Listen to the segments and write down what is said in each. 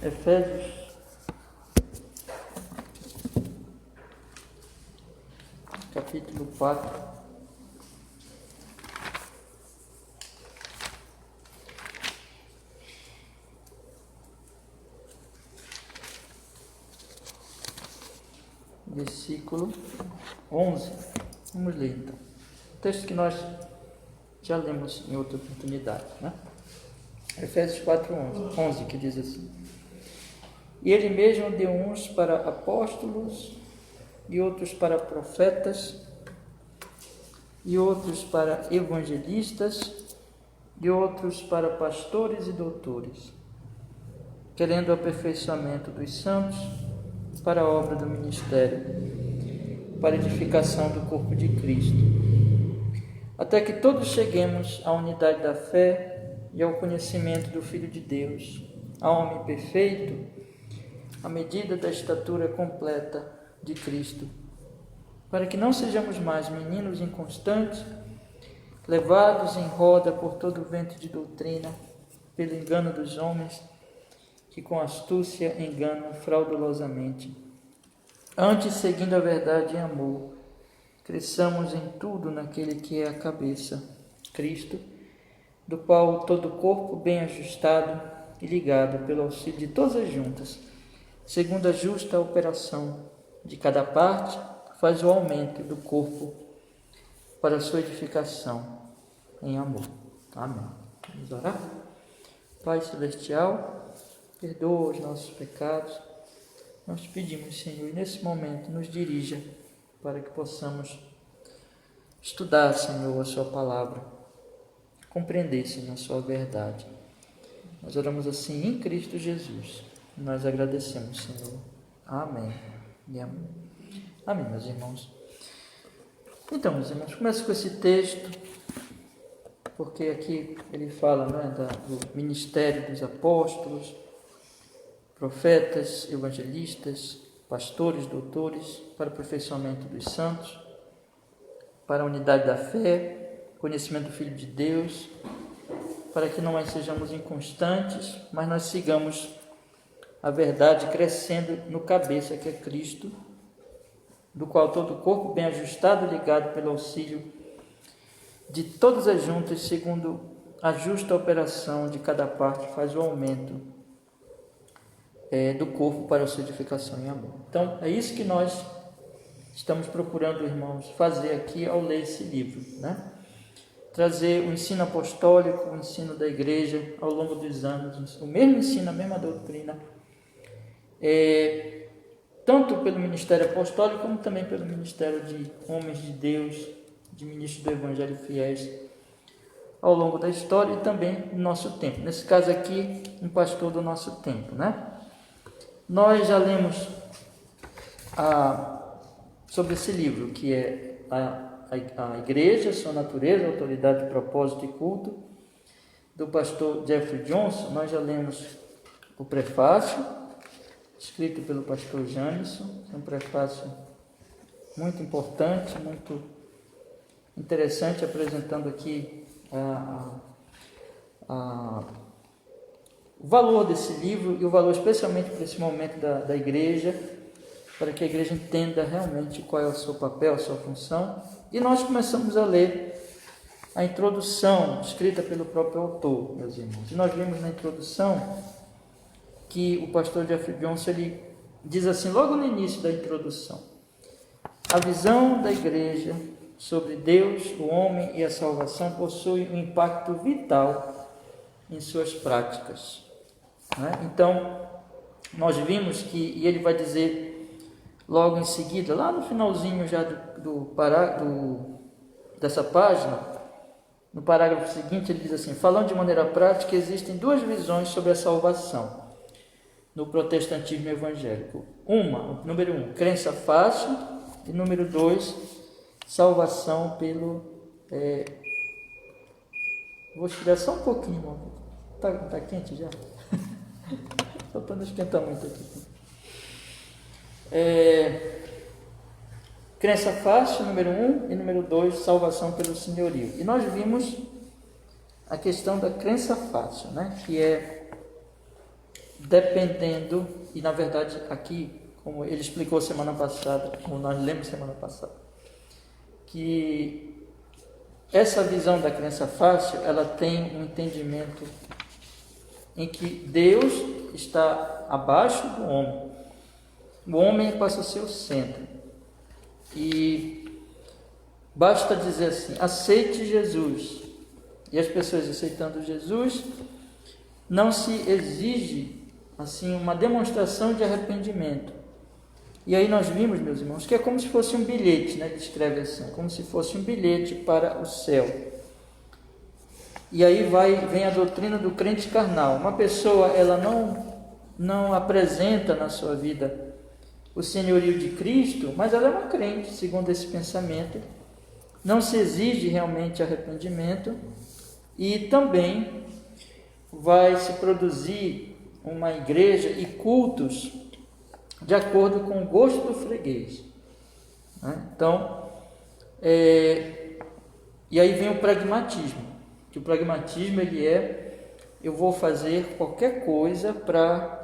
Efésios, capítulo 4. Versículo 11. Vamos ler então. O texto que nós já lemos em outra oportunidade, né? Efésios 4, 11, que diz assim: E ele mesmo deu uns para apóstolos, e outros para profetas, e outros para evangelistas, e outros para pastores e doutores, querendo o aperfeiçoamento dos santos para a obra do ministério, para a edificação do corpo de Cristo, até que todos cheguemos à unidade da fé e ao conhecimento do Filho de Deus, ao homem perfeito, à medida da estatura completa de Cristo, para que não sejamos mais meninos inconstantes, levados em roda por todo o vento de doutrina, pelo engano dos homens, que com astúcia enganam fraudulosamente. Antes, seguindo a verdade em amor, cresçamos em tudo naquele que é a cabeça, Cristo, do qual todo o corpo bem ajustado e ligado pelo auxílio de todas as juntas, segundo a justa operação de cada parte, faz o aumento do corpo para a sua edificação em amor. Amém. Vamos orar? Pai Celestial, perdoa os nossos pecados. Nós te pedimos, Senhor, e nesse momento nos dirija para que possamos estudar, Senhor, a sua palavra, compreender, Senhor, a sua verdade. Nós oramos assim em Cristo Jesus. Nós agradecemos, Senhor. Amém e amém. Amém, meus irmãos. Então, meus irmãos, começa com esse texto, porque aqui ele fala, né, do ministério dos apóstolos, profetas, evangelistas, pastores, doutores, para o aperfeiçoamento dos santos, para a unidade da fé, conhecimento do Filho de Deus, para que não mais sejamos inconstantes, mas nós sigamos a verdade crescendo no cabeça, que é Cristo, do qual todo o corpo bem ajustado e ligado pelo auxílio de todas as juntas, segundo a justa operação de cada parte, faz o aumento do corpo para a sua edificação em amor. Então, é isso que nós estamos procurando, irmãos, fazer aqui ao ler esse livro, né? Trazer o ensino apostólico, o ensino da igreja ao longo dos anos, o mesmo ensino, a mesma doutrina, tanto pelo ministério apostólico, como também pelo ministério de homens de Deus, de ministros do Evangelho fiéis, ao longo da história e também no nosso tempo. Nesse caso aqui, um pastor do nosso tempo, né? Nós já lemos sobre esse livro, que é a Igreja, Sua Natureza, Autoridade, Propósito e Culto, do pastor Jeffrey Johnson. Nós já lemos o prefácio, escrito pelo pastor Janisson, um prefácio muito importante, muito interessante, apresentando aqui o valor desse livro e o valor especialmente para esse momento da igreja, para que a igreja entenda realmente qual é o seu papel, a sua função. E nós começamos a ler a introdução escrita pelo próprio autor, meus irmãos. E nós vimos na introdução que o pastor Jeffrey Johnson ele diz assim, logo no início da introdução: a visão da igreja sobre Deus, o homem e a salvação possui um impacto vital em suas práticas, né? Então, nós vimos que, e ele vai dizer logo em seguida, lá no finalzinho já dessa página, no parágrafo seguinte, ele diz assim: falando de maneira prática, existem duas visões sobre a salvação no protestantismo evangélico. Número 1, crença fácil, e número 2, salvação pelo... Vou estirar só um pouquinho, irmão. Tá quente já? Só para não esquentar muito aqui. Crença fácil, número 1, e número 2, salvação pelo senhorio. E nós vimos a questão da crença fácil, né? Que é dependendo, e na verdade aqui, como ele explicou semana passada, como nós lemos semana passada, que essa visão da crença fácil, ela tem um entendimento em que Deus está abaixo do homem. O homem passa a ser o centro. E basta dizer assim, aceite Jesus. E as pessoas aceitando Jesus, não se exige assim uma demonstração de arrependimento. E aí nós vimos, meus irmãos, que é como se fosse um bilhete, né? Ele escreve assim, como se fosse um bilhete para o céu. E aí vem a doutrina do crente carnal. Uma pessoa, ela não apresenta na sua vida o senhorio de Cristo, mas ela é uma crente, segundo esse pensamento. Não se exige realmente arrependimento e também vai se produzir uma igreja e cultos de acordo com o gosto do freguês. Então, e aí vem o pragmatismo, que o pragmatismo ele eu vou fazer qualquer coisa para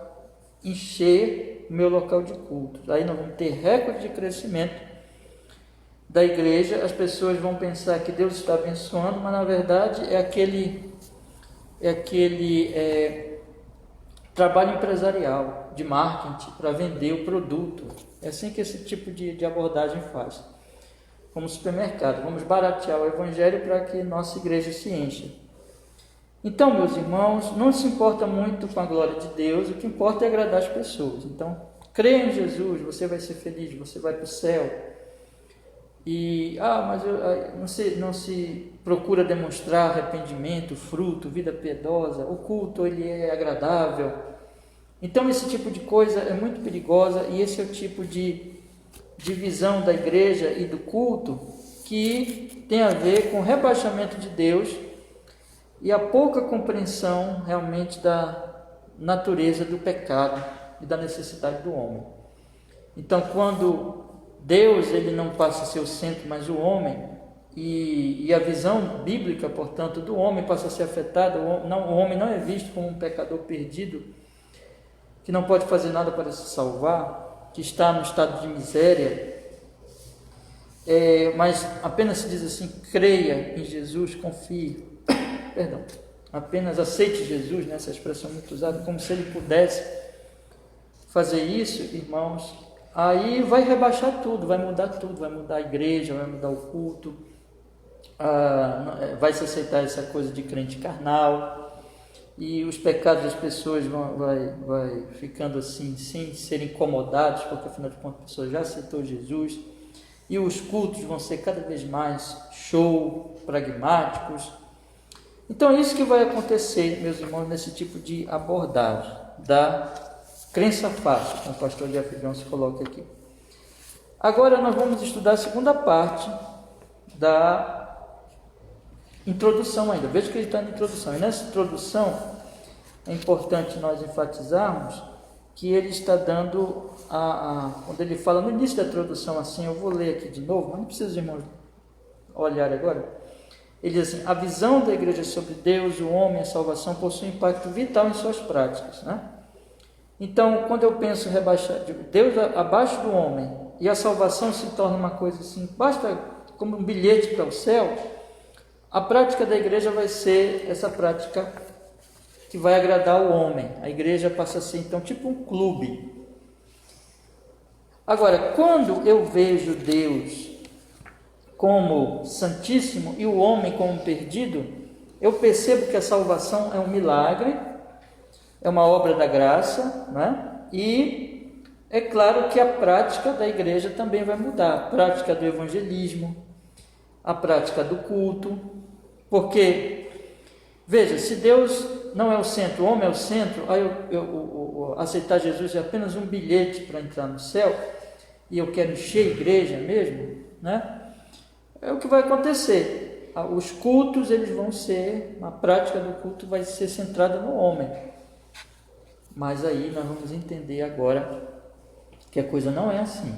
encher o meu local de culto. Aí nós vamos ter recorde de crescimento da igreja, as pessoas vão pensar que Deus está abençoando, mas na verdade é aquele trabalho empresarial, de marketing, para vender o produto. É assim que esse tipo de abordagem faz. Como supermercado, vamos baratear o evangelho para que nossa igreja se encha. Então, meus irmãos, não se importa muito com a glória de Deus, o que importa é agradar as pessoas. Então, creia em Jesus, você vai ser feliz, você vai para o céu. E, mas não se procura demonstrar arrependimento, fruto, vida piedosa, o culto ele é agradável. Então esse tipo de coisa é muito perigosa e esse é o tipo de visão da igreja e do culto que tem a ver com o rebaixamento de Deus e a pouca compreensão realmente da natureza do pecado e da necessidade do homem. Então quando Deus ele não passa a ser o centro, mas o homem, e a visão bíblica, portanto, do homem passa a ser afetada. O homem não é visto como um pecador perdido, que não pode fazer nada para se salvar, que está no estado de miséria, mas apenas se diz assim, creia em Jesus, confie, apenas aceite Jesus, essa expressão muito usada, como se ele pudesse fazer isso, irmãos. Aí vai rebaixar tudo, vai mudar a igreja, vai mudar o culto, vai se aceitar essa coisa de crente carnal, e os pecados das pessoas vai ficando assim, sem serem incomodados, porque afinal de contas a pessoa já aceitou Jesus, e os cultos vão ser cada vez mais pragmáticos. Então é isso que vai acontecer, meus irmãos, nesse tipo de abordagem da crença fácil, como o pastor Jeffrey Jones coloca aqui. Agora nós vamos estudar a segunda parte da introdução ainda. Veja que ele está na introdução. E nessa introdução é importante nós enfatizarmos que ele está dando, quando ele fala no início da introdução assim, eu vou ler aqui de novo, mas não precisa os irmãos olhar agora. Ele diz assim, a visão da igreja sobre Deus, o homem, a salvação possui um impacto vital em suas práticas, né? Então, quando eu penso rebaixar Deus abaixo do homem e a salvação se torna uma coisa assim, basta como um bilhete para o céu, a prática da igreja vai ser essa prática que vai agradar o homem. A igreja passa a ser então tipo um clube. Agora, quando eu vejo Deus como santíssimo e o homem como perdido, eu percebo que a salvação é um milagre, é uma obra da graça, né? E é claro que a prática da igreja também vai mudar, a prática do evangelismo, a prática do culto, porque, veja, se Deus não é o centro, o homem é o centro, aí eu aceitar Jesus é apenas um bilhete para entrar no céu, e eu quero encher a igreja mesmo, né? É o que vai acontecer. Os cultos, eles vão ser, a prática do culto vai ser centrada no homem. Mas aí nós vamos entender agora que a coisa não é assim.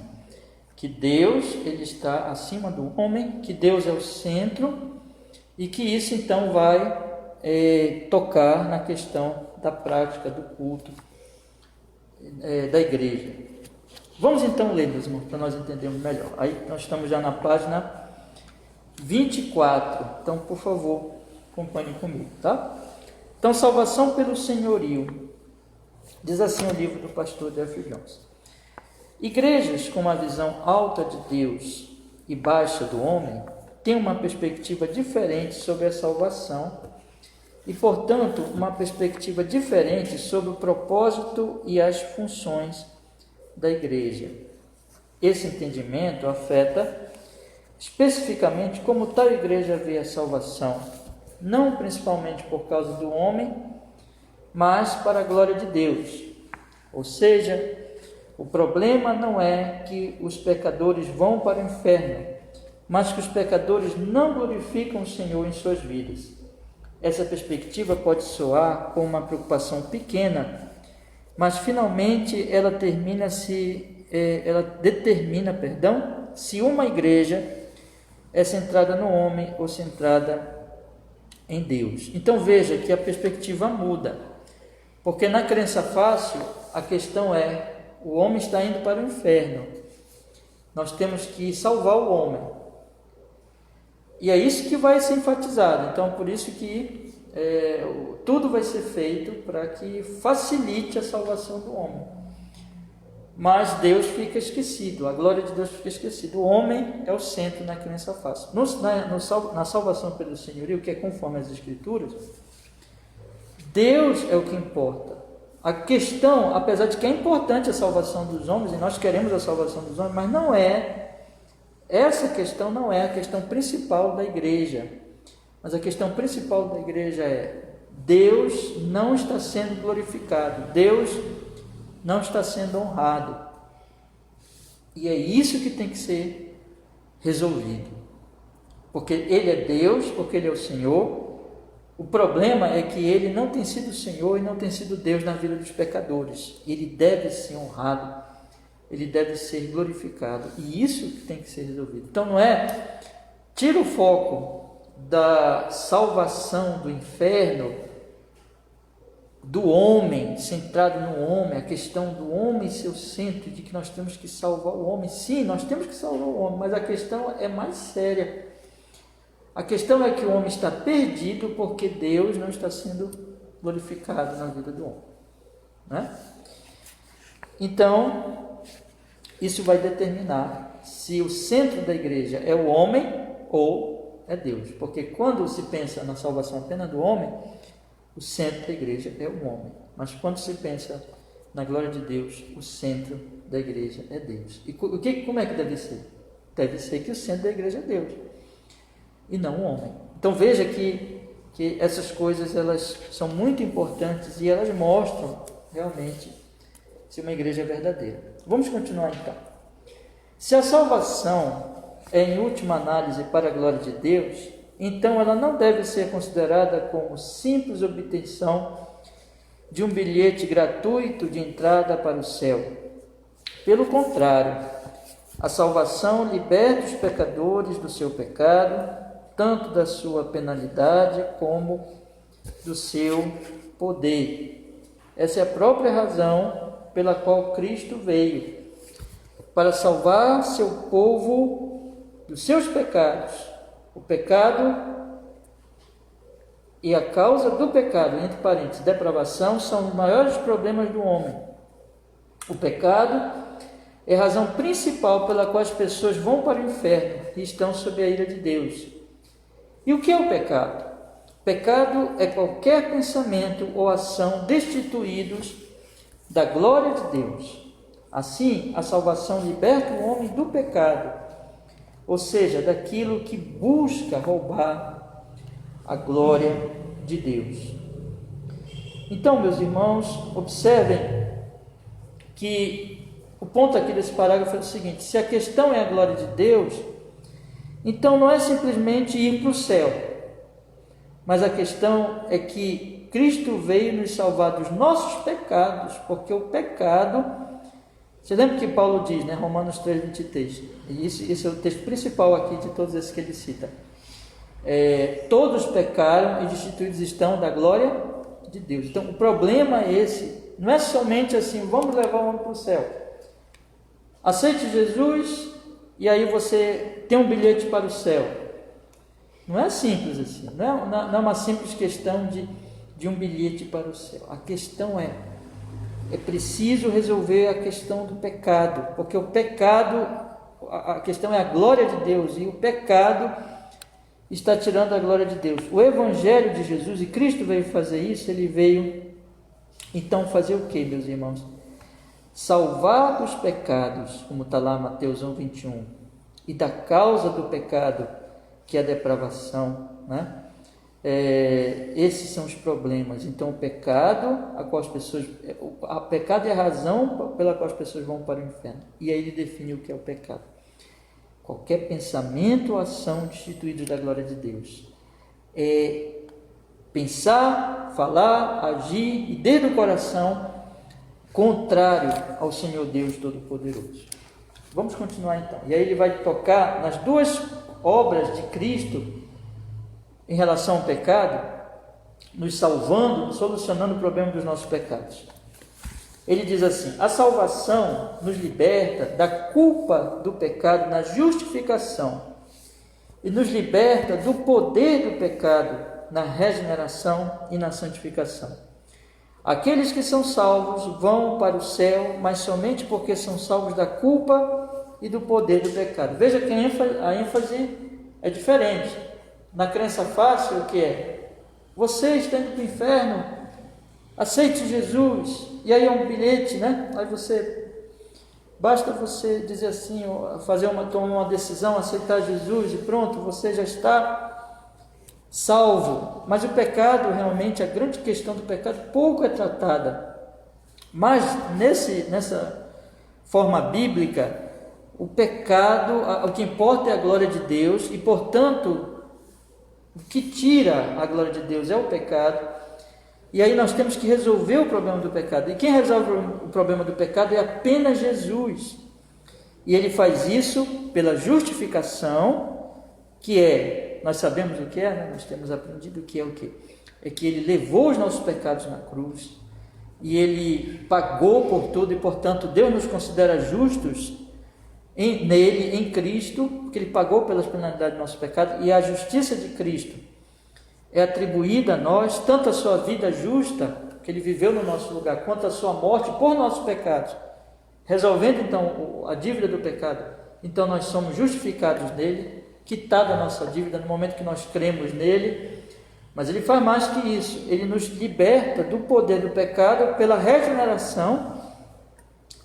Que Deus, ele está acima do homem, que Deus é o centro e que isso então vai tocar na questão da prática do culto da igreja. Vamos então ler, meus irmãos, para nós entendermos melhor. Aí nós estamos já na página 24. Então, por favor, acompanhe comigo, tá? Então, salvação pelo senhorio. Diz assim o livro do pastor Jeff Jones. Igrejas com uma visão alta de Deus e baixa do homem têm uma perspectiva diferente sobre a salvação e, portanto, uma perspectiva diferente sobre o propósito e as funções da igreja. Esse entendimento afeta especificamente como tal igreja vê a salvação, não principalmente por causa do homem, mas para a glória de Deus. Ou seja, o problema não é que os pecadores vão para o inferno, mas que os pecadores não glorificam o Senhor em suas vidas. Essa perspectiva pode soar como uma preocupação pequena, mas finalmente ela determina se uma igreja é centrada no homem ou centrada em Deus. Então veja que a perspectiva muda, porque na crença fácil a questão é: o homem está indo para o inferno, nós temos que salvar o homem, e é isso que vai ser enfatizado. Então por isso que tudo vai ser feito para que facilite a salvação do homem, mas Deus fica esquecido, a glória de Deus fica esquecida. O homem é o centro na crença fácil. Na salvação pelo senhorio, que é conforme as escrituras, Deus é o que importa. A questão, apesar de que é importante a salvação dos homens, e nós queremos a salvação dos homens, mas não é, essa questão não é a questão principal da igreja. Mas a questão principal da igreja é: Deus não está sendo glorificado, Deus não está sendo honrado. E é isso que tem que ser resolvido. Porque Ele é Deus, porque Ele é o Senhor. O problema é que Ele não tem sido Senhor e não tem sido Deus na vida dos pecadores. Ele deve ser honrado, Ele deve ser glorificado. E isso que tem que ser resolvido. Então não é, tira o foco da salvação do inferno, do homem, centrado no homem, a questão do homem ser o centro, de que nós temos que salvar o homem. Sim, nós temos que salvar o homem, mas a questão é mais séria. A questão é que o homem está perdido porque Deus não está sendo glorificado na vida do homem, né? Então, isso vai determinar se o centro da igreja é o homem ou é Deus. Porque quando se pensa na salvação apenas do homem, o centro da igreja é o homem. Mas quando se pensa na glória de Deus, o centro da igreja é Deus. E como é que deve ser? Deve ser que o centro da igreja é Deus e não o homem. Então veja que essas coisas, elas são muito importantes e elas mostram realmente se uma igreja é verdadeira. Vamos continuar então. Se a salvação é em última análise para a glória de Deus, então ela não deve ser considerada como simples obtenção de um bilhete gratuito de entrada para o céu. Pelo contrário, a salvação liberta os pecadores do seu pecado, tanto da sua penalidade como do seu poder. Essa é a própria razão pela qual Cristo veio, para salvar seu povo dos seus pecados. O pecado e a causa do pecado, entre parênteses, depravação, são os maiores problemas do homem. O pecado é a razão principal pela qual as pessoas vão para o inferno e estão sob a ira de Deus. E o que é o pecado? Pecado é qualquer pensamento ou ação destituídos da glória de Deus. Assim, a salvação liberta o homem do pecado, ou seja, daquilo que busca roubar a glória de Deus. Então, meus irmãos, observem que o ponto aqui desse parágrafo é o seguinte: se a questão é a glória de Deus, então não é simplesmente ir para o céu, mas a questão é que Cristo veio nos salvar dos nossos pecados, porque o pecado, você lembra que Paulo diz, né, Romanos 3:23, e esse é o texto principal aqui de todos esses que ele cita, todos pecaram e destituídos estão da glória de Deus. Então o problema é esse, Não é somente assim, vamos levar o homem para o céu. Aceite Jesus e aí você tem um bilhete para o céu. Não é simples assim, não é uma simples questão de um bilhete para o céu. A questão é preciso resolver a questão do pecado, porque o pecado, a questão é a glória de Deus, e o pecado está tirando a glória de Deus. O Evangelho de Jesus, e Cristo veio fazer isso, ele veio então fazer o que, meus irmãos? Salvar dos pecados, como está lá Mateus 1:21, e da causa do pecado, que é a depravação, né? Esses são os problemas. Então o pecado, o pecado é a razão pela qual as pessoas vão para o inferno. E aí ele define o que é o pecado: qualquer pensamento ou ação destituídos da glória de Deus. Pensar, falar, agir, e desde o coração, contrário ao Senhor Deus Todo-Poderoso. Vamos continuar então. E aí ele vai tocar nas duas obras de Cristo em relação ao pecado, nos salvando, solucionando o problema dos nossos pecados. Ele diz assim: a salvação nos liberta da culpa do pecado na justificação e nos liberta do poder do pecado na regeneração e na santificação. Aqueles que são salvos vão para o céu, mas somente porque são salvos da culpa e do poder do pecado. Veja que a ênfase é diferente. Na crença fácil, o que é? Você está indo para o inferno, aceite Jesus, e aí é um bilhete, né? Aí basta você dizer assim, tomar uma decisão, aceitar Jesus e pronto, você já está salvo. Mas o pecado, realmente, a grande questão do pecado pouco é tratada. Mas nessa forma bíblica, o pecado, o que importa é a glória de Deus, e portanto o que tira a glória de Deus é o pecado. E aí nós temos que resolver o problema do pecado. E quem resolve o problema do pecado é apenas Jesus. E ele faz isso pela justificação, que nós sabemos o que é, né? Nós temos aprendido que é o que? É que ele levou os nossos pecados na cruz, e ele pagou por tudo, e portanto Deus nos considera justos nele, em Cristo, porque ele pagou pelas penalidades do nosso pecado, e a justiça de Cristo é atribuída a nós, tanto a sua vida justa, que ele viveu no nosso lugar, quanto a sua morte por nossos pecados, resolvendo então a dívida do pecado. Então nós somos justificados nele, quitada a nossa dívida no momento que nós cremos nele. Mas ele faz mais que isso, ele nos liberta do poder do pecado pela regeneração.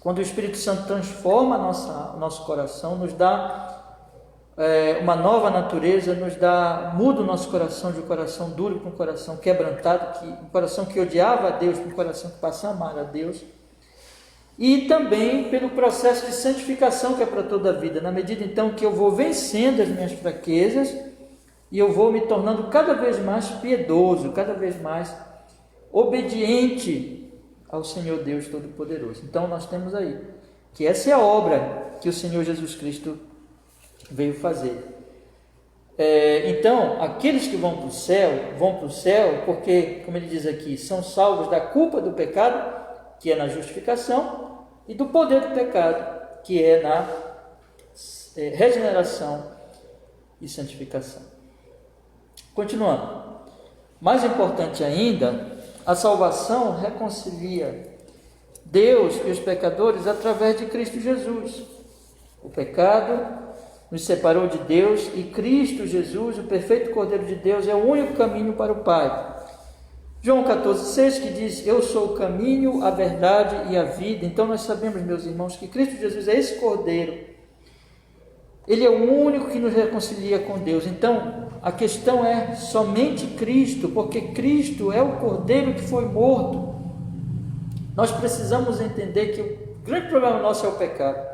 Quando o Espírito Santo transforma o nosso coração, nos dá uma nova natureza, muda o nosso coração de um coração duro para um coração quebrantado, um coração que odiava a Deus para um coração que passa a amar a Deus. E também pelo processo de santificação que é para toda a vida, na medida então que eu vou vencendo as minhas fraquezas e eu vou me tornando cada vez mais piedoso, cada vez mais obediente ao Senhor Deus Todo-Poderoso. Então nós temos aí que essa é a obra que o Senhor Jesus Cristo veio fazer. Então, aqueles que vão para o céu porque, como ele diz aqui, são salvos da culpa do pecado, que é na justificação, e do poder do pecado, que é na regeneração e santificação. Continuando. Mais importante ainda, a salvação reconcilia Deus e os pecadores através de Cristo Jesus. O pecado nos separou de Deus, e Cristo Jesus, o perfeito Cordeiro de Deus, é o único caminho para o Pai. João 14,6, que diz: eu sou o caminho, a verdade e a vida. Então nós sabemos, meus irmãos, que Cristo Jesus é esse Cordeiro. Ele é o único que nos reconcilia com Deus. Então a questão é somente Cristo, porque Cristo é o Cordeiro que foi morto. Nós precisamos entender que o grande problema nosso é o pecado,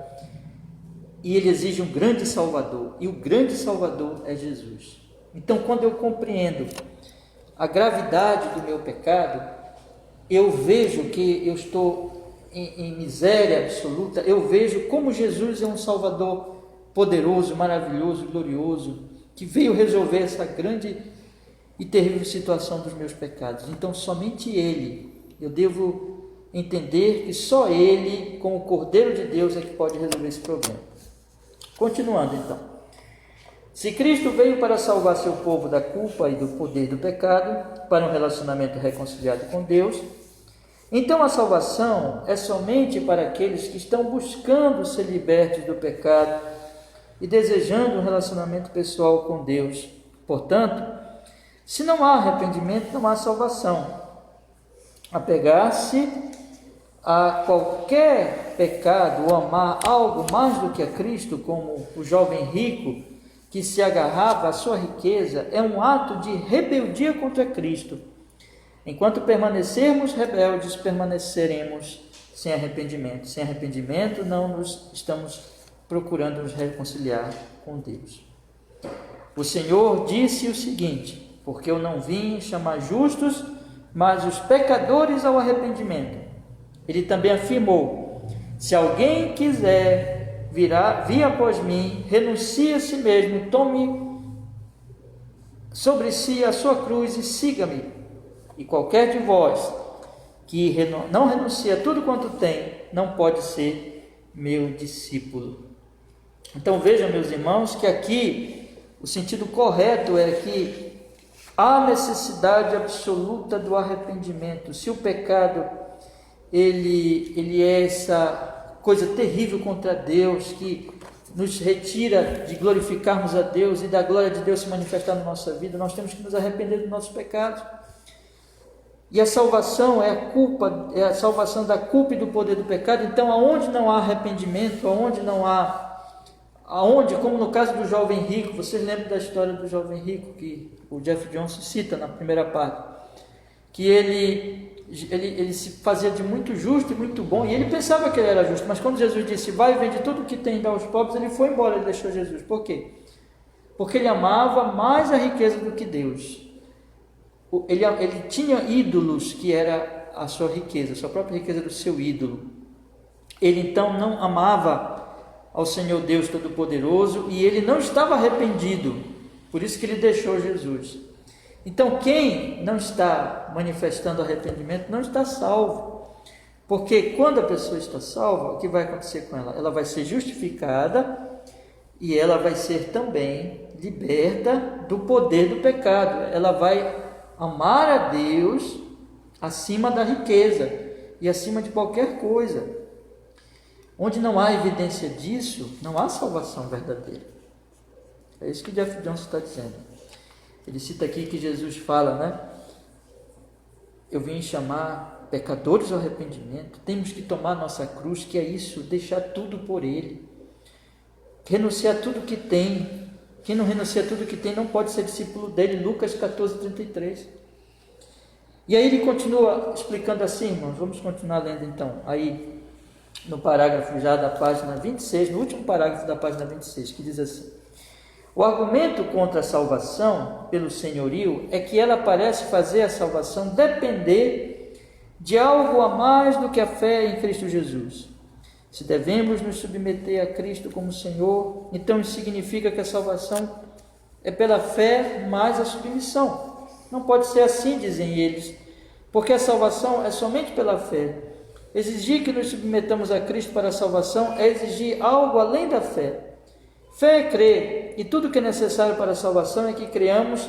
e ele exige um grande Salvador, e o grande Salvador é Jesus. Então, quando eu compreendo a gravidade do meu pecado, eu vejo que eu estou em miséria absoluta, eu vejo como Jesus é um Salvador poderoso, maravilhoso, glorioso, que veio resolver essa grande e terrível situação dos meus pecados. Então, somente Ele, eu devo entender que só Ele, como o Cordeiro de Deus, é que pode resolver esse problema. Continuando então. Se Cristo veio para salvar seu povo da culpa e do poder do pecado, para um relacionamento reconciliado com Deus, então a salvação é somente para aqueles que estão buscando ser libertos do pecado e desejando um relacionamento pessoal com Deus. Portanto, se não há arrependimento, não há salvação. Apegar-se a qualquer pecado ou amar algo mais do que a Cristo, como o jovem rico que se agarrava à sua riqueza, é um ato de rebeldia contra Cristo. Enquanto permanecermos rebeldes, permaneceremos sem arrependimento. Sem arrependimento, não nos estamos procurando nos reconciliar com Deus. O Senhor disse o seguinte: porque eu não vim chamar justos, mas os pecadores ao arrependimento. Ele também afirmou: se alguém quiser vir após mim, renuncie a si mesmo, tome sobre si a sua cruz e siga-me. E qualquer de vós que não renuncia a tudo quanto tem, não pode ser meu discípulo. Então vejam, meus irmãos, que aqui o sentido correto é que há necessidade absoluta do arrependimento. Se o pecado ele é essa coisa terrível contra Deus, que nos retira de glorificarmos a Deus e da glória de Deus se manifestar na nossa vida, nós temos que nos arrepender dos nossos pecados. E a salvação é a salvação da culpa e do poder do pecado. Então, aonde não há arrependimento, aonde, como no caso do jovem rico, vocês lembram da história do jovem rico que o Jeff Johnson cita na primeira parte, que ele se fazia de muito justo e muito bom, e ele pensava que ele era justo, mas quando Jesus disse: vai e vende tudo o que tem e dá aos pobres, ele foi embora, ele deixou Jesus. Por quê? Porque ele amava mais a riqueza do que Deus. Ele tinha ídolos que era a sua riqueza, a sua própria riqueza do seu ídolo. Ele então não amava ao Senhor Deus Todo-Poderoso e ele não estava arrependido, por isso que ele deixou Jesus. Então quem não está manifestando arrependimento não está salvo, porque quando a pessoa está salva, o que vai acontecer com ela? Ela vai ser justificada e ela vai ser também liberta do poder do pecado. Ela vai amar a Deus acima da riqueza e acima de qualquer coisa. Onde não há evidência disso, não há salvação verdadeira. É isso que Jeff Johnson está dizendo. Ele cita aqui que Jesus fala, né? Eu vim chamar pecadores ao arrependimento. Temos que tomar nossa cruz, que é isso, deixar tudo por Ele. Renunciar tudo que tem. Quem não renuncia a tudo que tem não pode ser discípulo dele. Lucas 14:33. E aí ele continua explicando assim, irmãos. Vamos continuar lendo então. Aí no parágrafo já da página 26, no último parágrafo da página 26, que diz assim: o argumento contra a salvação pelo senhorio é que ela parece fazer a salvação depender de algo a mais do que a fé em Cristo Jesus. Se devemos nos submeter a Cristo como Senhor, então isso significa que a salvação é pela fé mais a submissão. Não pode ser assim, dizem eles, porque a salvação é somente pela fé. Exigir que nos submetamos a Cristo para a salvação é exigir algo além da fé. Fé é crer, e tudo que é necessário para a salvação é que creamos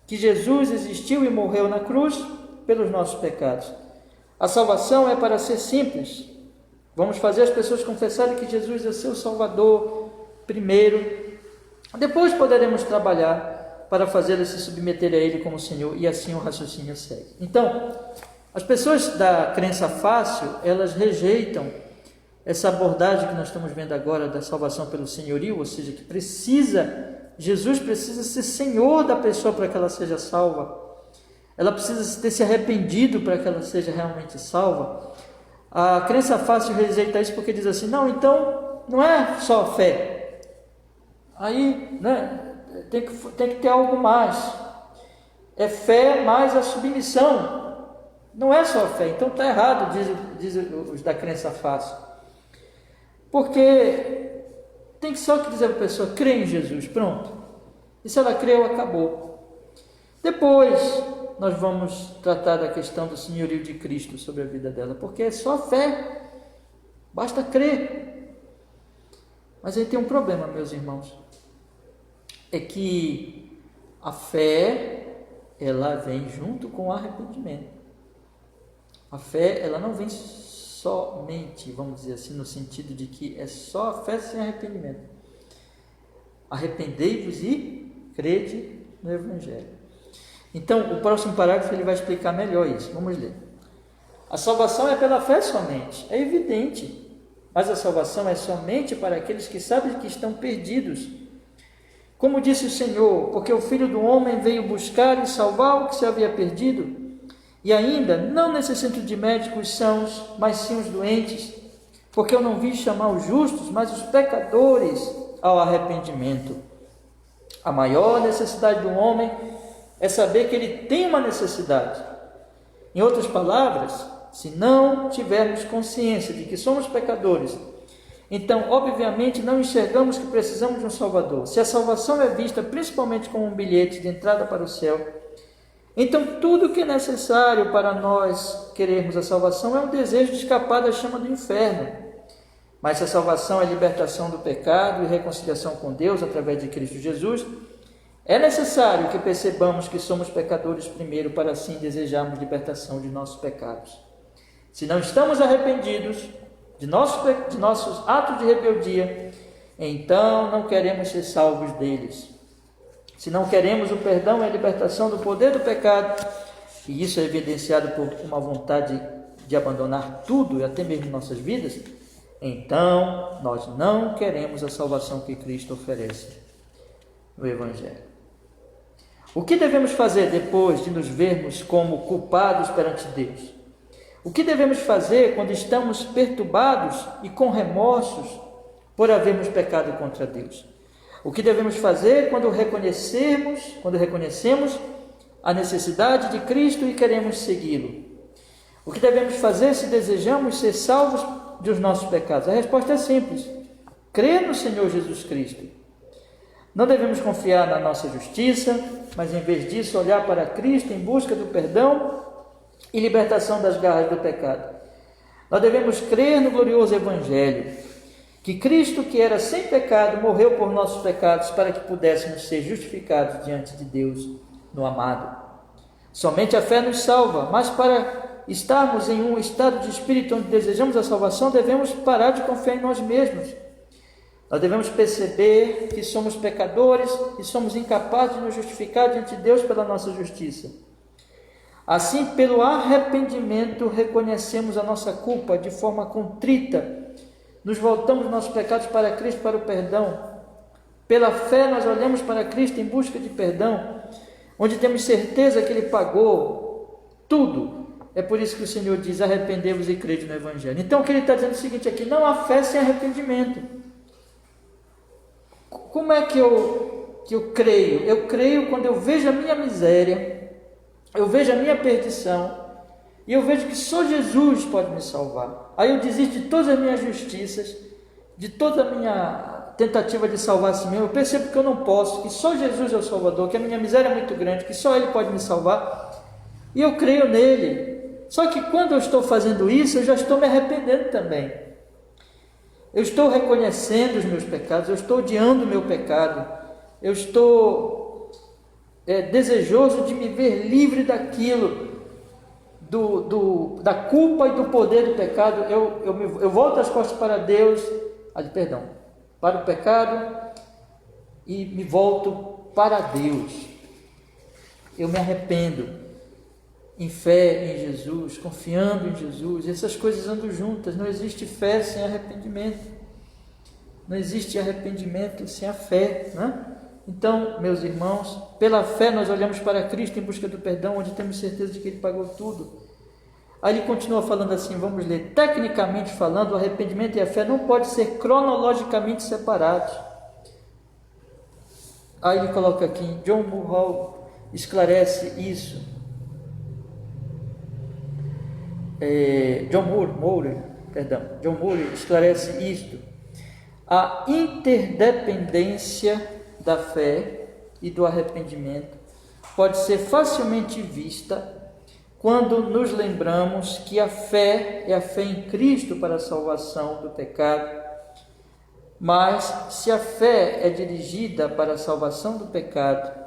que Jesus existiu e morreu na cruz pelos nossos pecados. A salvação é para ser simples. Vamos fazer as pessoas confessarem que Jesus é seu Salvador primeiro. Depois poderemos trabalhar para fazê-las se submeter a Ele como Senhor, e assim o raciocínio segue. Então, as pessoas da crença fácil, elas rejeitam essa abordagem que nós estamos vendo agora da salvação pelo senhorio, ou seja, que Jesus precisa ser Senhor da pessoa para que ela seja salva. Ela precisa ter se arrependido para que ela seja realmente salva. A crença fácil rejeita isso porque diz assim: não, então não é só fé. Aí, né, tem que ter algo mais. É fé mais a submissão. Não é só fé. Então está errado, diz os da crença fácil. Porque tem que só que dizer para a pessoa: crê em Jesus, pronto. E se ela creu, acabou. Depois, nós vamos tratar da questão do senhorio de Cristo sobre a vida dela? Porque é só fé, basta crer. Mas aí tem um problema, meus irmãos, é que a fé, ela vem junto com o arrependimento. A fé, ela não vem somente, vamos dizer assim, no sentido de que é só a fé sem arrependimento. Arrependei-vos e crede no Evangelho. Então, o próximo parágrafo ele vai explicar melhor isso. Vamos ler. A salvação é pela fé somente, é evidente, mas a salvação é somente para aqueles que sabem que estão perdidos. Como disse o Senhor, porque o Filho do Homem veio buscar e salvar o que se havia perdido. E ainda, não necessito de médicos sãos, mas sim os doentes, porque eu não vim chamar os justos, mas os pecadores ao arrependimento. A maior necessidade do homem é saber que ele tem uma necessidade. Em outras palavras, se não tivermos consciência de que somos pecadores, então, obviamente, não enxergamos que precisamos de um Salvador. Se a salvação é vista principalmente como um bilhete de entrada para o céu, então tudo o que é necessário para nós querermos a salvação é um desejo de escapar da chama do inferno. Mas se a salvação é libertação do pecado e reconciliação com Deus através de Cristo Jesus, é necessário que percebamos que somos pecadores primeiro, para assim desejarmos libertação de nossos pecados. Se não estamos arrependidos de nossos atos de rebeldia, então não queremos ser salvos deles. Se não queremos o perdão e a libertação do poder do pecado, e isso é evidenciado por uma vontade de abandonar tudo e até mesmo nossas vidas, então nós não queremos a salvação que Cristo oferece no Evangelho. O que devemos fazer depois de nos vermos como culpados perante Deus? O que devemos fazer quando estamos perturbados e com remorsos por havermos pecado contra Deus? O que devemos fazer quando reconhecemos a necessidade de Cristo e queremos segui-lo? O que devemos fazer se desejamos ser salvos dos nossos pecados? A resposta é simples: crer no Senhor Jesus Cristo. Não devemos confiar na nossa justiça, mas em vez disso olhar para Cristo em busca do perdão e libertação das garras do pecado. Nós devemos crer no glorioso Evangelho, que Cristo, que era sem pecado, morreu por nossos pecados para que pudéssemos ser justificados diante de Deus no amado. Somente a fé nos salva, mas para estarmos em um estado de espírito onde desejamos a salvação, devemos parar de confiar em nós mesmos. Nós devemos perceber que somos pecadores e somos incapazes de nos justificar diante de Deus pela nossa justiça. Assim, pelo arrependimento, reconhecemos a nossa culpa de forma contrita, nos voltamos dos nossos pecados para Cristo, para o perdão. Pela fé, nós olhamos para Cristo em busca de perdão, onde temos certeza que Ele pagou tudo. É por isso que o Senhor diz: arrependei-vos e crede no Evangelho. Então, o que Ele está dizendo é o seguinte aqui: não há fé sem arrependimento. Como é que eu creio? Eu creio quando eu vejo a minha miséria, eu vejo a minha perdição, e eu vejo que só Jesus pode me salvar. Aí eu desisto de todas as minhas justiças, de toda a minha tentativa de salvar a si mesmo. Eu percebo que eu não posso, que só Jesus é o Salvador, que a minha miséria é muito grande, que só Ele pode me salvar, e eu creio nele. Só que quando eu estou fazendo isso, eu já estou me arrependendo também. Eu estou reconhecendo os meus pecados, eu estou odiando o meu pecado, eu estou desejoso de me ver livre daquilo, da culpa e do poder do pecado. Eu volto as costas para Deus, para o pecado, e me volto para Deus. Eu me arrependo em fé em Jesus, confiando em Jesus. Essas coisas andam juntas. Não existe fé sem arrependimento, não existe arrependimento sem a fé, né? Então, meus irmãos, pela fé nós olhamos para Cristo em busca do perdão, onde temos certeza de que Ele pagou tudo. Aí ele continua falando assim, vamos ler: tecnicamente falando, o arrependimento e a fé não podem ser cronologicamente separados. Aí ele coloca aqui, John Moore esclarece isso. John Moore esclarece isto: a interdependência da fé e do arrependimento pode ser facilmente vista quando nos lembramos que a fé é a fé em Cristo para a salvação do pecado. Mas se a fé é dirigida para a salvação do pecado,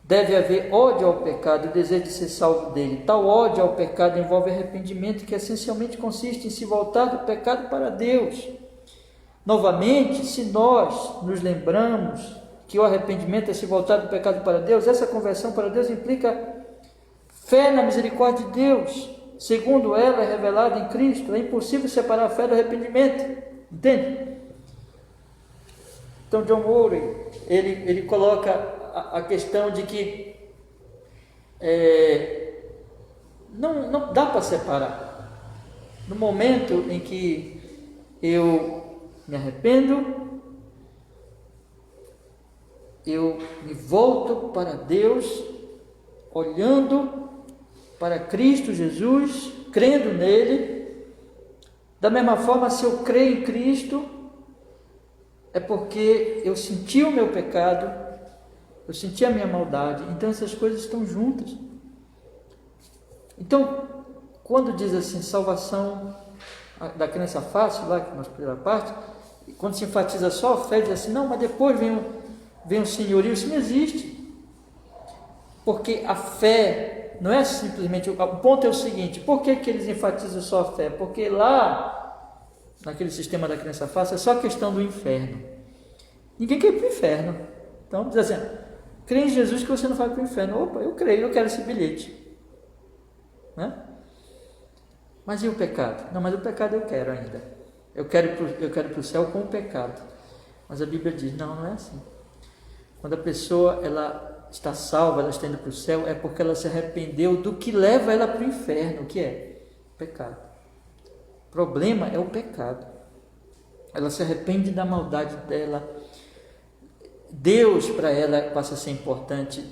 deve haver ódio ao pecado e o desejo de ser salvo dele. Tal ódio ao pecado envolve arrependimento, que essencialmente consiste em se voltar do pecado para Deus. Novamente, se nós nos lembramos que o arrependimento é se voltar do pecado para Deus, essa conversão para Deus implica fé na misericórdia de Deus. Segundo ela é revelada em Cristo, é impossível separar a fé do arrependimento. Entende? Então, John Murray, ele coloca a questão de que não dá para separar. No momento em que eu me arrependo, eu me volto para Deus, olhando para Cristo Jesus, crendo nele. Da mesma forma, se eu creio em Cristo, é porque eu senti o meu pecado, eu senti a minha maldade. Então essas coisas estão juntas. Então, quando diz assim, salvação da crença fácil, lá que nós primeira parte, quando se enfatiza só a fé, diz assim, não, mas depois vem o senhorio. Isso não existe. Porque a fé não é simplesmente, o ponto é o seguinte, por que eles enfatizam só a fé? Porque lá, naquele sistema da crença fácil, é só a questão do inferno. Ninguém quer ir para o inferno. Então, diz assim, crê em Jesus que você não vai para o inferno. Opa, eu creio, eu quero esse bilhete. Né? Mas e o pecado? Não, mas o pecado eu quero ainda. Eu quero ir para o céu com o pecado. Mas a Bíblia diz, não é assim. Quando a pessoa ela está salva, ela está indo para o céu, é porque ela se arrependeu do que leva ela para o inferno, o que é? O pecado. O problema é o pecado. Ela se arrepende da maldade dela. Deus para ela passa a ser importante.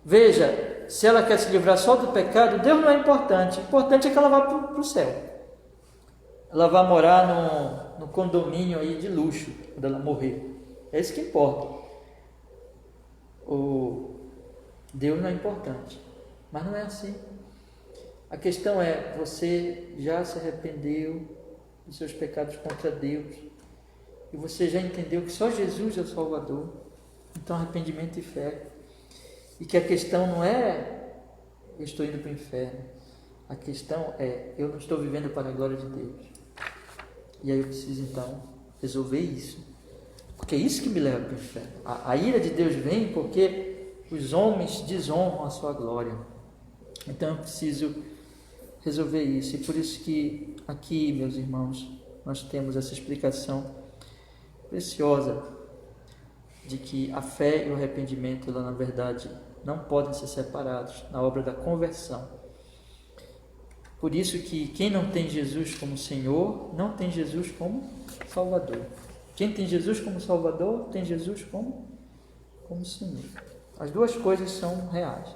Veja, se ela quer se livrar só do pecado, Deus não é importante. O importante é que ela vá para o céu. Ela vai morar no condomínio aí de luxo, quando ela morrer. É isso que importa. Deus não é importante. Mas não é assim. A questão é, você já se arrependeu dos seus pecados contra Deus. E você já entendeu que só Jesus é o Salvador. Então, arrependimento e fé. E que a questão não é, eu estou indo para o inferno. A questão é, eu não estou vivendo para a glória de Deus. E aí eu preciso, então, resolver isso. Porque é isso que me leva para o inferno. A ira de Deus vem porque os homens desonram a sua glória. Então, eu preciso resolver isso. E por isso que aqui, meus irmãos, nós temos essa explicação preciosa de que a fé e o arrependimento, ela, na verdade, não podem ser separados na obra da conversão. Por isso que quem não tem Jesus como Senhor, não tem Jesus como Salvador. Quem tem Jesus como Salvador, tem Jesus como Senhor. As duas coisas são reais.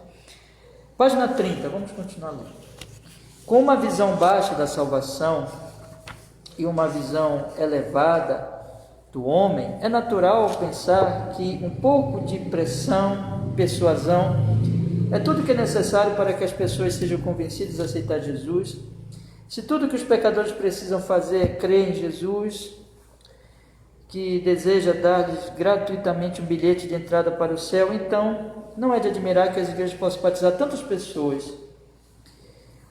Página 30, vamos continuar lendo. Com uma visão baixa da salvação e uma visão elevada do homem, é natural pensar que um pouco de pressão, persuasão, é tudo que é necessário para que as pessoas sejam convencidas a aceitar Jesus. Se tudo que os pecadores precisam fazer é crer em Jesus, que deseja dar-lhes gratuitamente um bilhete de entrada para o céu, então não é de admirar que as igrejas possam batizar tantas pessoas.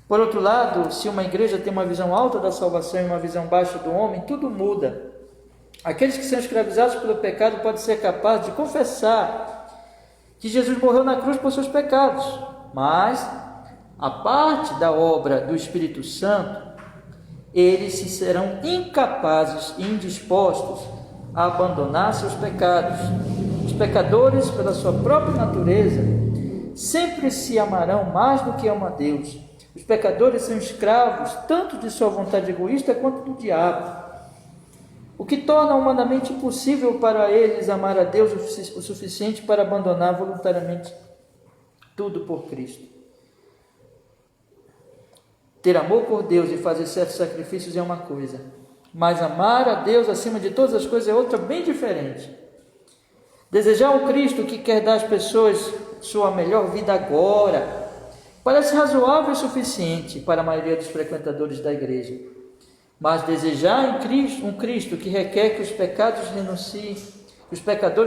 Por outro lado, se uma igreja tem uma visão alta da salvação e uma visão baixa do homem, tudo muda. Aqueles que são escravizados pelo pecado podem ser capazes de confessar que Jesus morreu na cruz por seus pecados, mas a parte da obra do Espírito Santo, eles se serão incapazes e indispostos a abandonar seus pecados. Os pecadores, pela sua própria natureza, sempre se amarão mais do que amam a Deus. Os pecadores são escravos tanto de sua vontade egoísta quanto do diabo, o que torna humanamente impossível para eles amar a Deus o suficiente para abandonar voluntariamente tudo por Cristo. Ter amor por Deus e fazer certos sacrifícios é uma coisa, mas amar a Deus acima de todas as coisas é outra bem diferente. Desejar um Cristo que quer dar às pessoas sua melhor vida agora. Parece razoável e suficiente para a maioria dos frequentadores da igreja. Mas desejar em Cristo, um Cristo que requer que os pecadores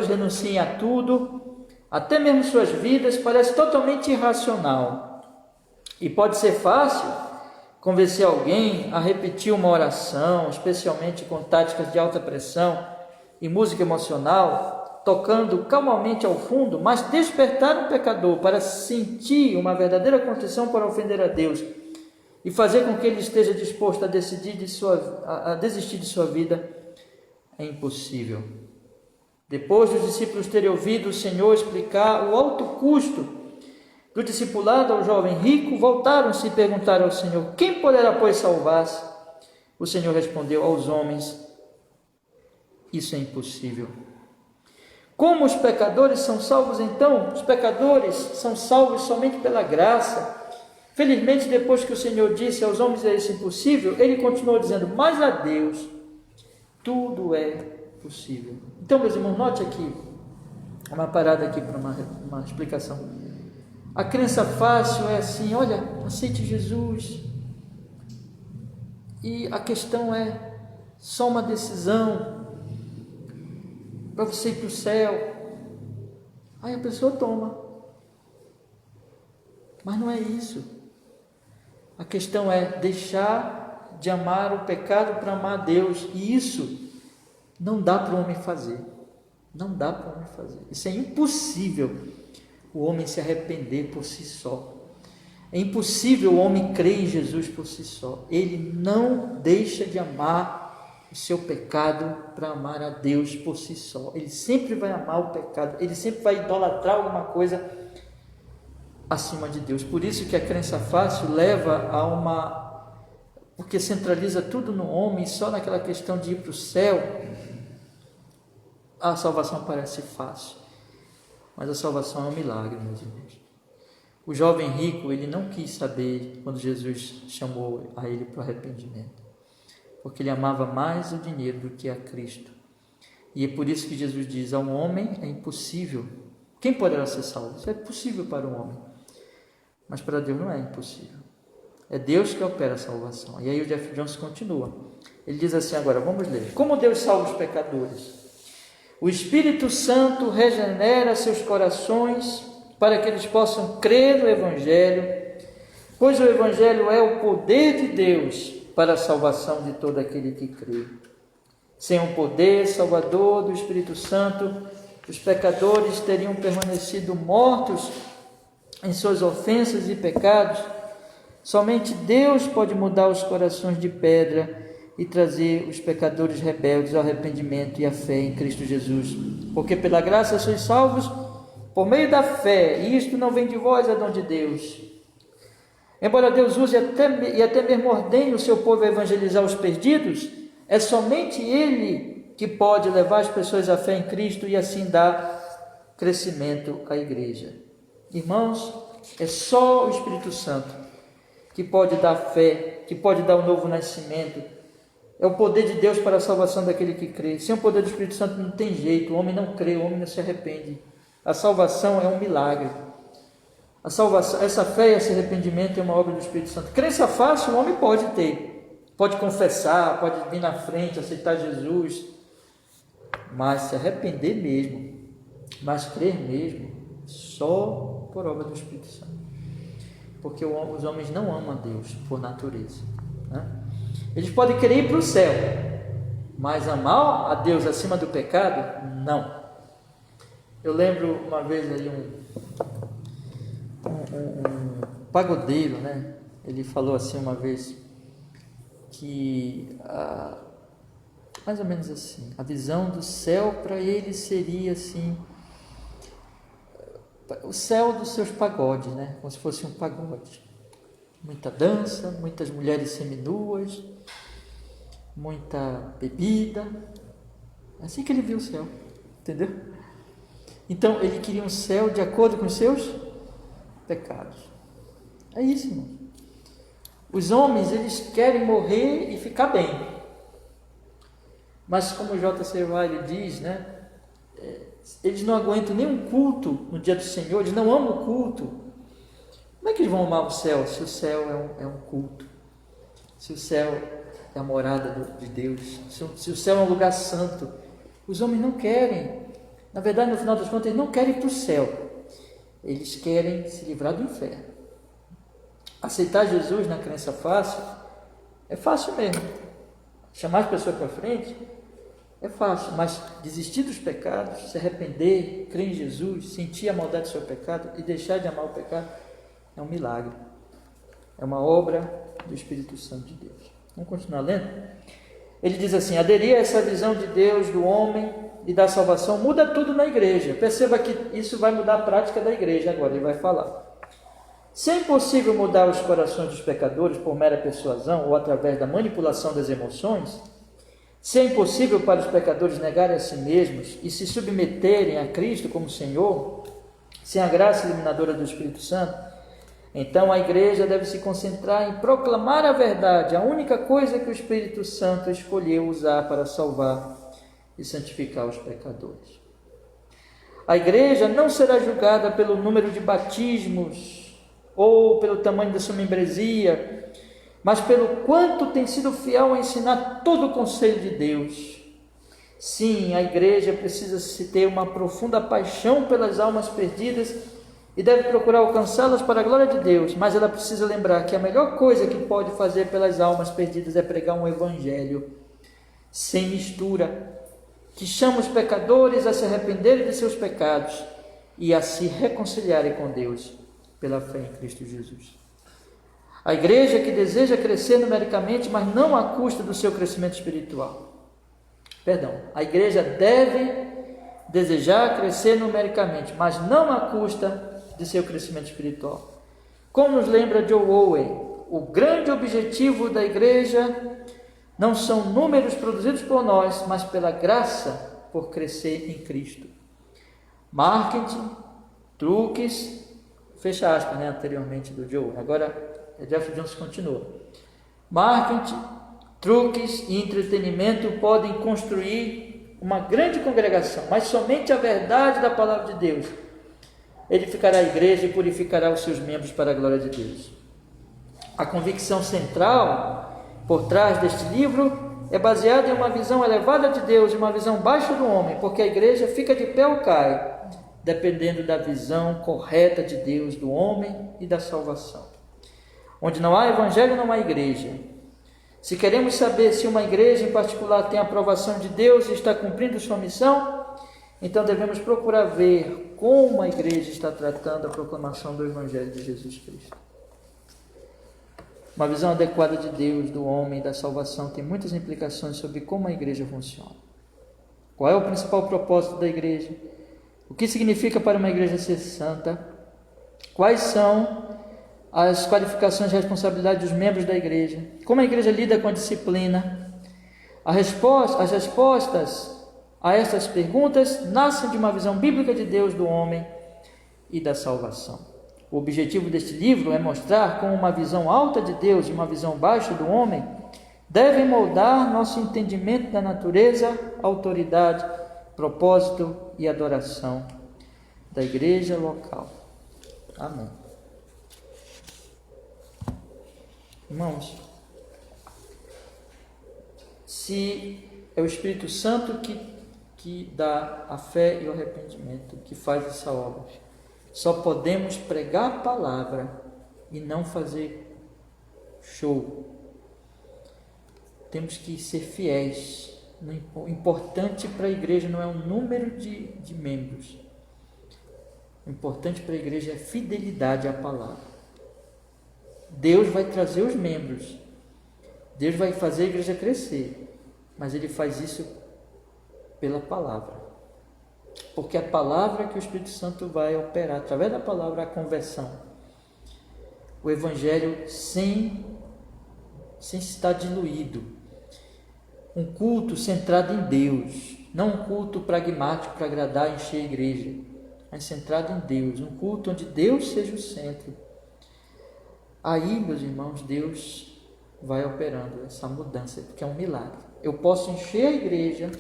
renunciem a tudo, até mesmo suas vidas, parece totalmente irracional. E pode ser fácil convencer alguém a repetir uma oração, especialmente com táticas de alta pressão e música emocional, tocando calmamente ao fundo, mas despertar um pecador para sentir uma verdadeira contrição para ofender a Deus e fazer com que ele esteja disposto a desistir de sua vida é impossível. Depois dos discípulos terem ouvido o Senhor explicar o alto custo do discipulado ao jovem rico, voltaram-se e perguntaram ao Senhor: quem poderá, pois, salvar-se? O Senhor respondeu: aos homens isso é impossível. Como os pecadores são salvos então? Os pecadores são salvos somente pela graça. Felizmente, depois que o Senhor disse aos homens é isso impossível, ele continuou dizendo: mas a Deus tudo é possível. Então, meus irmãos, note aqui uma parada aqui para uma explicação. A crença fácil é assim: olha, aceite Jesus, e a questão é só uma decisão para você ir para o céu. Aí a pessoa toma, mas não é isso. A questão é deixar de amar o pecado para amar a Deus, e isso não dá para o homem fazer. Não dá para o homem fazer. Isso é impossível, o homem se arrepender por si só. É impossível o homem crer em Jesus por si só. Ele não deixa de amar o seu pecado para amar a Deus por si só. Ele sempre vai amar o pecado, ele sempre vai idolatrar alguma coisa acima de Deus. Por isso que a crença fácil leva a porque centraliza tudo no homem, só naquela questão de ir para o céu. A salvação parece fácil, mas a salvação é um milagre, meus irmãos. O jovem rico, ele não quis saber quando Jesus chamou a ele para o arrependimento, porque ele amava mais o dinheiro do que a Cristo. E é por isso que Jesus diz: ao homem é impossível. Quem poderá ser salvo? Isso é possível para o homem, mas para Deus não é impossível. É Deus que opera a salvação. E aí o Jeff Jones continua. Ele diz assim agora, vamos ler. Como Deus salva os pecadores? O Espírito Santo regenera seus corações para que eles possam crer no Evangelho, pois o Evangelho é o poder de Deus para a salvação de todo aquele que crê. Sem o poder salvador do Espírito Santo, os pecadores teriam permanecido mortos em suas ofensas e pecados. Somente Deus pode mudar os corações de pedra e trazer os pecadores rebeldes ao arrependimento e à fé em Cristo Jesus. Porque pela graça sois salvos por meio da fé, e isto não vem de vós, é dom de Deus. Embora Deus use e até mesmo ordene o seu povo a evangelizar os perdidos, é somente Ele que pode levar as pessoas à fé em Cristo e assim dar crescimento à igreja. Irmãos, é só o Espírito Santo que pode dar fé, que pode dar o novo nascimento. É o poder de Deus para a salvação daquele que crê. Sem o poder do Espírito Santo não tem jeito, o homem não crê, o homem não se arrepende. A salvação é um milagre. A salvação, essa fé e esse arrependimento é uma obra do Espírito Santo. Crença fácil o homem pode ter, pode confessar, pode vir na frente, aceitar Jesus, mas se arrepender mesmo, mas crer mesmo, só por obra do Espírito Santo. Porque os homens não amam a Deus por natureza, né? Eles podem querer ir para o céu, mas amar a Deus acima do pecado, não. Eu lembro uma vez ali um pagodeiro, né? Ele falou assim uma vez que mais ou menos assim, a visão do céu para ele seria assim, o céu dos seus pagodes, né? Como se fosse um pagode. Muita dança, muitas mulheres seminuas, muita bebida. É assim que ele viu o céu, entendeu? Então ele queria um céu de acordo com os seus pecados. É isso, irmão. Os homens, eles querem morrer e ficar bem. Mas como o J.C. Ryle diz, né? eles não aguentam nenhum culto no dia do Senhor, eles não amam o culto. Como é que eles vão amar o céu se o céu é um culto? Se o céu é a morada de Deus, se o céu é um lugar santo? Os homens não querem. Na verdade, no final das contas, eles não querem ir para o céu. Eles querem se livrar do inferno. Aceitar Jesus na crença fácil é fácil mesmo. Chamar as pessoas para frente é fácil, mas desistir dos pecados, se arrepender, crer em Jesus, sentir a maldade do seu pecado e deixar de amar o pecado é um milagre. É uma obra do Espírito Santo de Deus. Vamos continuar lendo? Ele diz assim: aderir a essa visão de Deus, do homem e da salvação, muda tudo na igreja. Perceba que isso vai mudar a prática da igreja agora, ele vai falar. Se é impossível mudar os corações dos pecadores por mera persuasão ou através da manipulação das emoções, se é impossível para os pecadores negarem a si mesmos e se submeterem a Cristo como Senhor, sem a graça iluminadora do Espírito Santo, então a igreja deve se concentrar em proclamar a verdade, a única coisa que o Espírito Santo escolheu usar para salvar e santificar os pecadores. A igreja não será julgada pelo número de batismos ou pelo tamanho da sua membresia, mas pelo quanto tem sido fiel a ensinar todo o conselho de Deus. Sim, a igreja precisa se ter uma profunda paixão pelas almas perdidas e deve procurar alcançá-las para a glória de Deus, mas ela precisa lembrar que a melhor coisa que pode fazer pelas almas perdidas é pregar um evangelho sem mistura, que chama os pecadores a se arrependerem de seus pecados e a se reconciliarem com Deus pela fé em Cristo Jesus. A igreja que deseja crescer numericamente, mas não à custa do seu crescimento espiritual. A igreja deve desejar crescer numericamente, mas não à custa de seu crescimento espiritual. Como nos lembra John Owen, o grande objetivo da igreja não são números produzidos por nós, mas pela graça por crescer em Cristo. Marketing, truques, fecha aspas, anteriormente do Joe, agora Jeff Jones continua. Marketing, truques e entretenimento podem construir uma grande congregação, mas somente a verdade da palavra de Deus edificará a igreja e purificará os seus membros para a glória de Deus. A convicção central por trás deste livro é baseada em uma visão elevada de Deus e uma visão baixa do homem, porque a igreja fica de pé ou cai, dependendo da visão correta de Deus, do homem e da salvação. Onde não há evangelho, não há igreja. Se queremos saber se uma igreja em particular tem a aprovação de Deus e está cumprindo sua missão, então devemos procurar ver como a igreja está tratando a proclamação do evangelho de Jesus Cristo. Uma visão adequada de Deus, do homem e da salvação tem muitas implicações sobre como a igreja funciona. Qual é o principal propósito da igreja? O que significa para uma igreja ser santa? Quais são as qualificações e responsabilidades dos membros da igreja? Como a igreja lida com a disciplina? As respostas a essas perguntas nascem de uma visão bíblica de Deus, do homem e da salvação. O objetivo deste livro é mostrar como uma visão alta de Deus e uma visão baixa do homem devem moldar nosso entendimento da natureza, autoridade, propósito e adoração da igreja local. Amém. Irmãos, se é o Espírito Santo que dá a fé e o arrependimento, que faz essa obra, só podemos pregar a palavra e não fazer show. Temos que ser fiéis. O importante para a igreja não é o número de membros. O importante para a igreja é a fidelidade à palavra. Deus vai trazer os membros. Deus vai fazer a igreja crescer. Mas Ele faz isso pela palavra. Porque é a palavra que o Espírito Santo vai operar, através da palavra, a conversão. O Evangelho sem estar diluído. Um culto centrado em Deus. Não um culto pragmático para agradar e encher a igreja. Mas centrado em Deus. Um culto onde Deus seja o centro. Aí, meus irmãos, Deus vai operando essa mudança, porque é um milagre. Eu posso encher a igreja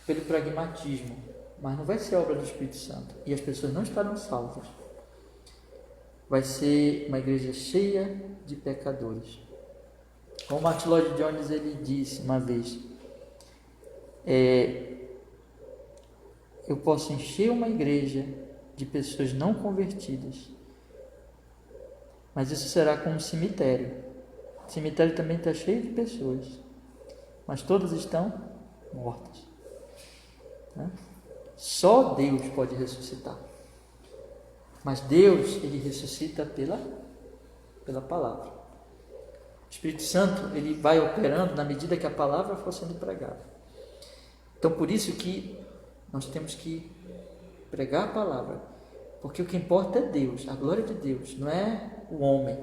pelo pragmatismo, mas não vai ser obra do Espírito Santo, e as pessoas não estarão salvas. Vai ser uma igreja cheia de pecadores. Como Martin Lloyd Jones ele disse uma vez, eu posso encher uma igreja de pessoas não convertidas, mas isso será como um cemitério. O cemitério também está cheio de pessoas, mas todas estão mortas. Só Deus pode ressuscitar. Mas Deus, ele ressuscita pela palavra. O Espírito Santo, ele vai operando na medida que a palavra for sendo pregada. Então, por isso que nós temos que pregar a palavra, porque o que importa é Deus, a glória de Deus, não é o homem.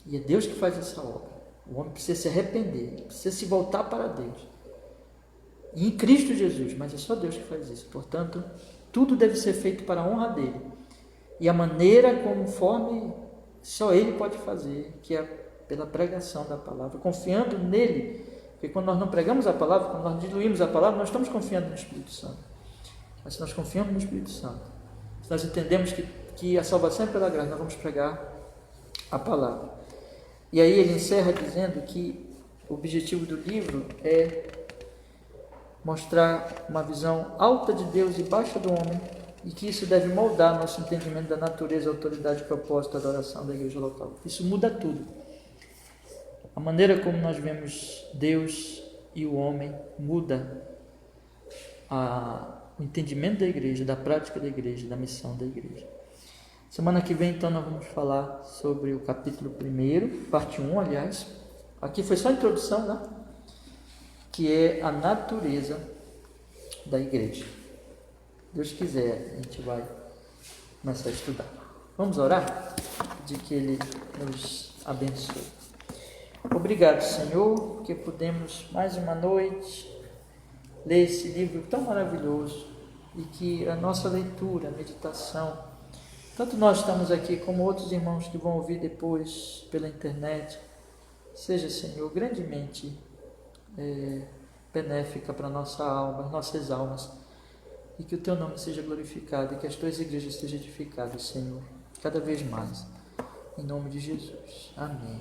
E é Deus que faz essa obra. O homem precisa se arrepender, precisa se voltar para Deus. E em Cristo Jesus, mas é só Deus que faz isso. Portanto, tudo deve ser feito para a honra dele. E a maneira conforme só ele pode fazer, que é pela pregação da palavra, confiando nele. Porque quando nós não pregamos a palavra, quando nós diluímos a palavra, nós estamos confiando no Espírito Santo. Mas se nós confiamos no Espírito Santo, se nós entendemos que a salvação é pela graça, nós vamos pregar a palavra. E aí ele encerra dizendo que o objetivo do livro é mostrar uma visão alta de Deus e baixa do homem, e que isso deve moldar nosso entendimento da natureza, autoridade, propósito, adoração da igreja local. Isso muda tudo. A maneira como nós vemos Deus e o homem muda o entendimento da igreja, da prática da igreja, da missão da igreja. Semana que vem, então, nós vamos falar sobre o capítulo 1, parte 1, aliás. Aqui foi só a introdução, né? Que é a natureza da igreja. Deus quiser, a gente vai começar a estudar. Vamos orar? De que Ele nos abençoe. Obrigado, Senhor, porque podemos mais uma noite ler esse livro tão maravilhoso e que a nossa leitura, a meditação, tanto nós estamos aqui como outros irmãos que vão ouvir depois pela internet, seja, Senhor, grandemente benéfica para a nossa alma, as nossas almas, e que o Teu nome seja glorificado e que as Tuas igrejas sejam edificadas, Senhor, cada vez mais. Em nome de Jesus. Amém.